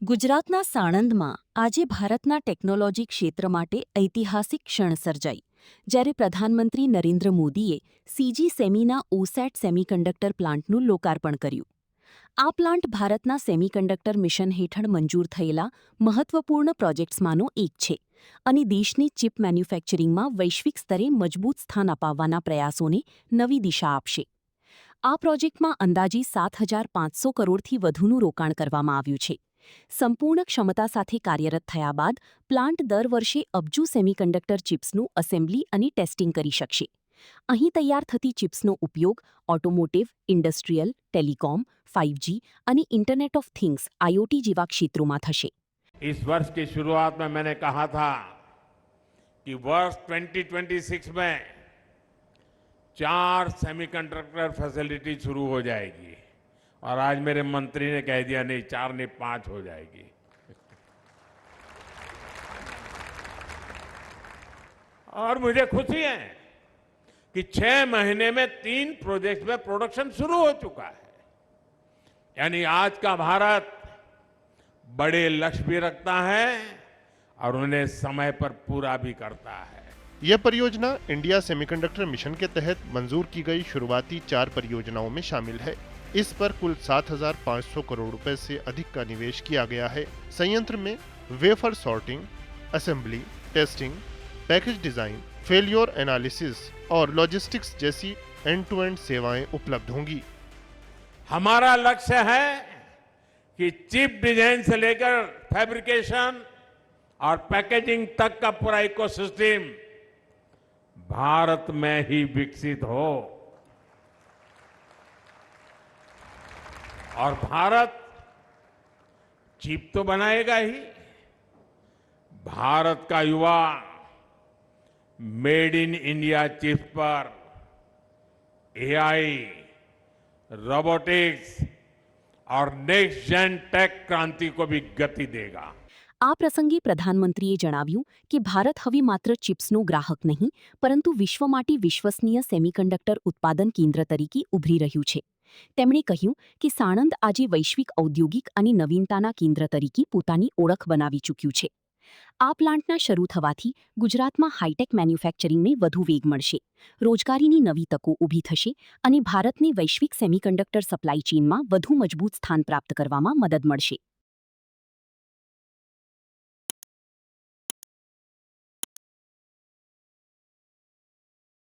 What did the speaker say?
ગુજરાતના સાણંદમાં આજે ભારતના ટેકનોલોજી ક્ષેત્ર માટે ઐતિહાસિક ક્ષણ સર્જાઈ જ્યારે પ્રધાનમંત્રી નરેન્દ્ર મોદીએ સીજી સેમીના ઓસેટ સેમિકન્ડક્ટર પ્લાન્ટનું લોકાર્પણ કર્યું. આ પ્લાન્ટ ભારતના સેમિકન્ડક્ટર મિશન હેઠળ મંજૂર થયેલા મહત્વપૂર્ણ પ્રોજેક્ટ્સમાંનો એક છે અને દેશની ચિપ મેન્યુફેક્ચરિંગમાં વૈશ્વિક સ્તરે મજબૂત સ્થાન અપાવવાના પ્રયાસોને નવી દિશા આપશે. આ પ્રોજેક્ટમાં અંદાજી 7,500 કરોડથી વધુનું રોકાણ કરવામાં આવ્યું છે. સંપૂર્ણ ક્ષમતા સાથે કાર્યરત થયા બાદ પ્લાન્ટ દર વર્ષે અબજો સેમિકન્ડક્ટર ચિપ્સનું એસેમ્બલી અને ટેસ્ટિંગ કરી શકશે. અહીં તૈયાર થતી ચિપ્સનો ઉપયોગ ઓટોમોટિવ, ઇન્ડસ્ટ્રીયલ, ટેલિકોમ, 5G અને ઇન્ટરનેટ ઓફ થિંગ્સ IoT જેવા ક્ષેત્રોમાં થશે. इस वर्ष की शुरुआत में मैंने कहा था कि वर्ष 2026 में 4 सेमीकंडक्टर फैसिलिटी शुरू हो जाएगी और आज मेरे मंत्री ने कह दिया नहीं 4 नहीं 5 हो जाएगी. और मुझे खुशी है कि 6 महीने में 3 प्रोजेक्ट्स में प्रोडक्शन शुरू हो चुका है. यानी आज का भारत बड़े लक्ष्य भी रखता है और उन्हें समय पर पूरा भी करता है. यह परियोजना इंडिया सेमीकंडक्टर मिशन के तहत मंजूर की गई शुरुआती 4 परियोजनाओं में शामिल है. इस पर कुल 7,500 करोड़ रुपए से अधिक का निवेश किया गया है. संयंत्र में wafer sorting, assembly, testing, package design, failure analysis और लॉजिस्टिक्स जैसी एंड-टू-एंड सेवाएं उपलब्ध होंगी. हमारा लक्ष्य है कि चिप डिजाइन से लेकर फैब्रिकेशन और पैकेजिंग तक का पूरा इकोसिस्टम भारत में ही विकसित हो और भारत चिप तो बनाएगा ही, भारत का युवा मेड इन इंडिया चिप्स पर AI, रोबोटिक्स और नेक्स्ट जेन टेक क्रांति को भी गति देगा. આ પ્રસંગે પ્રધાનમંત્રીએ જણાવ્યું કે ભારત હવે માત્ર ચિપ્સનો ગ્રાહક નહીં પરંતુ વિશ્વ માટે વિશ્વસનીય સેમિકન્ડક્ટર ઉત્પાદન કેન્દ્ર તરીકે ઉભરી રહ્યું છે. તેમણે કહ્યું કે સાણંદ આજે વૈશ્વિક ઔદ્યોગિક અને નવીનતાના કેન્દ્ર તરીકે પોતાની ઓળખ બનાવી ચૂક્યું છે. આ પ્લાન્ટના શરૂ થવાથી ગુજરાતમાં હાઈટેક મેન્યુફેક્ચરિંગને વધુ વેગ મળશે, રોજગારીની નવી તકો ઊભી થશે અને ભારતને વૈશ્વિક સેમિકન્ડક્ટર સપ્લાય ચેઇનમાં વધુ મજબૂત સ્થાન પ્રાપ્ત કરવામાં મદદ મળશે.